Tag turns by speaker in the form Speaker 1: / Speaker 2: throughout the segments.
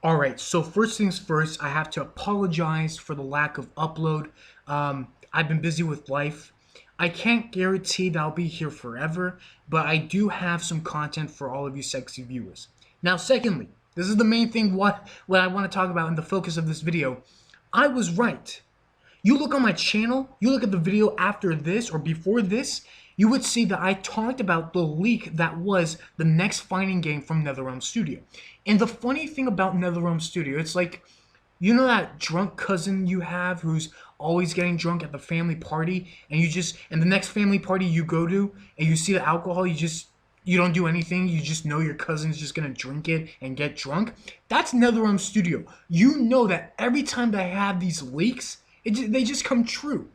Speaker 1: Alright, so first things first, I have to apologize for the lack of upload. I've been busy with life. I can't guarantee that I'll be here forever, but I do have some content for all of you sexy viewers. Now, secondly, this is the main thing what I want to talk about in the focus of this video. I was right. You look on my channel, you look at the video after this or before this, you would see that I talked about the leak that was the next fighting game from NetherRealm Studio. And the funny thing about NetherRealm Studio, it's like, you know that drunk cousin you have who's always getting drunk at the family party, and the next family party you go to and you see the alcohol, you don't do anything, you just know your cousin's just gonna drink it and get drunk. That's NetherRealm Studio. You know that every time they have these leaks, they just come true.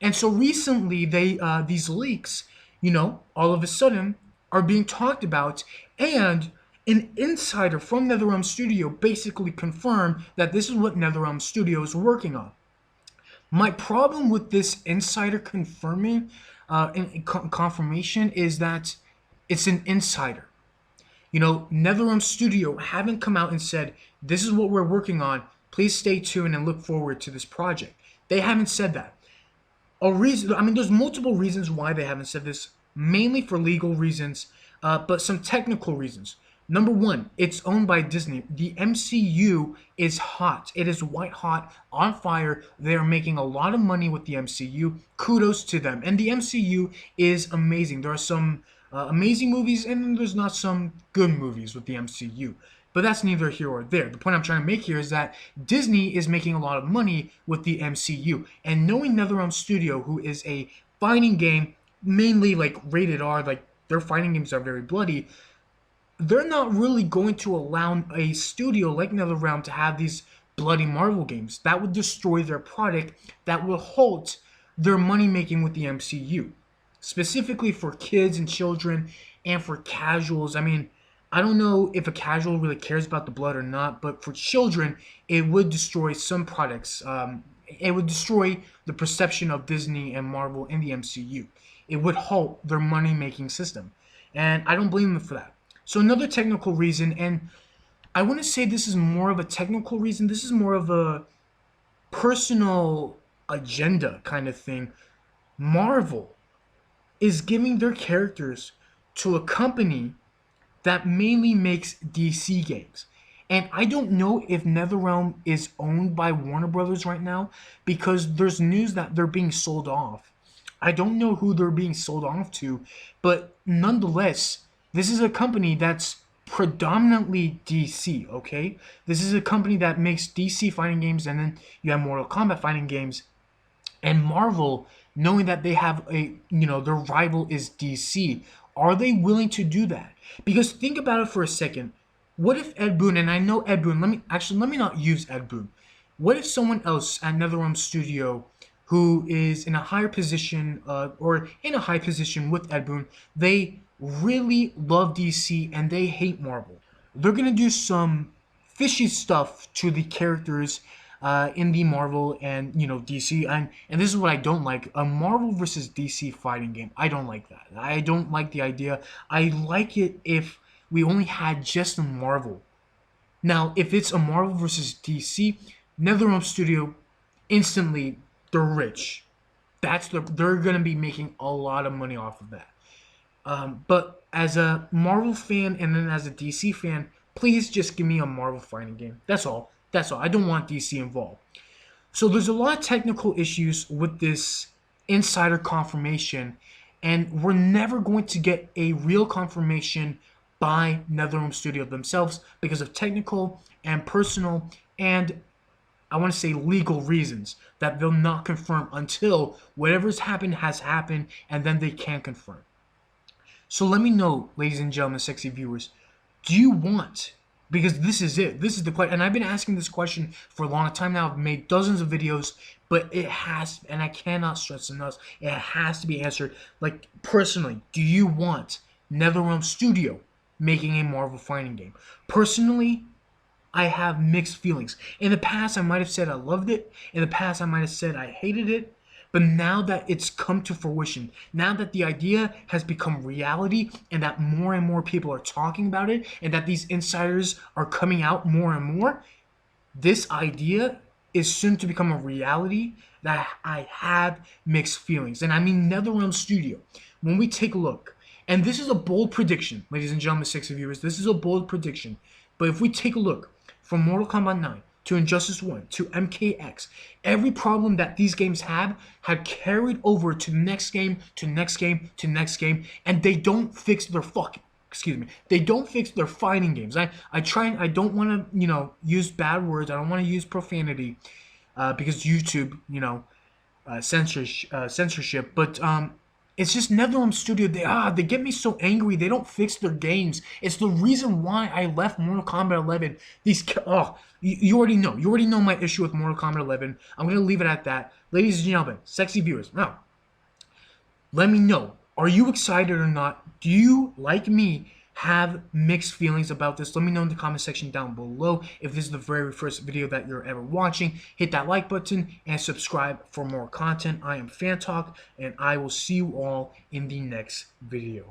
Speaker 1: And so recently, these leaks, all of a sudden are being talked about, and an insider from NetherRealm Studio basically confirmed that this is what NetherRealm Studio is working on. My problem with this insider confirming confirmation is that it's an insider. NetherRealm Studio haven't come out and said, this is what we're working on. Please stay tuned and look forward to this project. They haven't said that. There's multiple reasons why they haven't said this, mainly for legal reasons, but some technical reasons. Number one, it's owned by Disney. The MCU is hot. It is white hot, on fire. They're making a lot of money with the MCU. Kudos to them. And the MCU is amazing. There are some amazing movies, and there's not some good movies with the MCU. But that's neither here or there. The point I'm trying to make here is that Disney is making a lot of money with the MCU. And knowing NetherRealm Studio, who is a fighting game, mainly like rated R, like their fighting games are very bloody, they're not really going to allow a studio like NetherRealm to have these bloody Marvel games. That would destroy their product, that will halt their money making with the MCU. Specifically for kids and children and for casuals. I don't know if a casual really cares about the blood or not, but for children, it would destroy some products. It would destroy the perception of Disney and Marvel in the MCU. It would halt their money-making system. And I don't blame them for that. So another technical reason, and I wouldn't say this is more of a technical reason, this is more of a personal agenda kind of thing. Marvel is giving their characters to a company that mainly makes DC games. And I don't know if NetherRealm is owned by Warner Brothers right now, because there's news that they're being sold off. I don't know who they're being sold off to, but nonetheless, this is a company that's predominantly DC, okay? This is a company that makes DC fighting games, and then you have Mortal Kombat fighting games. And Marvel, knowing that they have their rival is DC, are they willing to do that? Because think about it for a second. What if Ed Boon, and I know Ed Boon, let me not use Ed Boon. What if someone else at NetherRealm Studio who is in a higher position, or in a high position with Ed Boon, they really love DC and they hate Marvel? They're gonna do some fishy stuff to the characters in the Marvel and DC, and this is what I don't like: a Marvel versus DC fighting game. I don't like that. I don't like the idea. I like it if we only had just a Marvel. Now, if it's a Marvel versus DC, NetherRealm Studio instantly, they're rich. They're gonna be making a lot of money off of that. But as a Marvel fan and then as a DC fan, please just give me a Marvel fighting game. That's all. That's all. I don't want DC involved. So there's a lot of technical issues with this insider confirmation, and we're never going to get a real confirmation by NetherRealm Studio themselves because of technical and personal and, I want to say, legal reasons that they'll not confirm until whatever's happened has happened, and then they can confirm. So let me know, ladies and gentlemen, sexy viewers, do you want, because this is it, this is the question, and I've been asking this question for a long time now, I've made dozens of videos, but it has, and I cannot stress enough, it has to be answered. Like, personally, do you want NetherRealm Studio making a Marvel fighting game? Personally, I have mixed feelings. In the past, I might have said I loved it. In the past, I might have said I hated it. But now that it's come to fruition, now that the idea has become reality and that more and more people are talking about it and that these insiders are coming out more and more, this idea is soon to become a reality that I have mixed feelings. And I mean NetherRealm Studio. When we take a look, and this is a bold prediction, ladies and gentlemen, sexy viewers, this is a bold prediction. But if we take a look from Mortal Kombat 9 to Injustice 1 to MKX, every problem that these games have had carried over to the next game, to next game, to next game, and they don't fix their fucking they don't fix their fighting games. I don't want to, use bad words. I don't want to use profanity because YouTube, censorship. But it's just NetherRealm Studio. They get me so angry. They don't fix their games. It's the reason why I left Mortal Kombat 11. You already know. You already know my issue with Mortal Kombat 11. I'm gonna leave it at that, ladies and gentlemen, sexy viewers. Now, let me know. Are you excited or not? Do you, like me, have mixed feelings about this? Let me know in the comment section down below. If this is the very first video that you're ever watching, hit that like button and subscribe for more content. I am Fantalk, and I will see you all in the next video.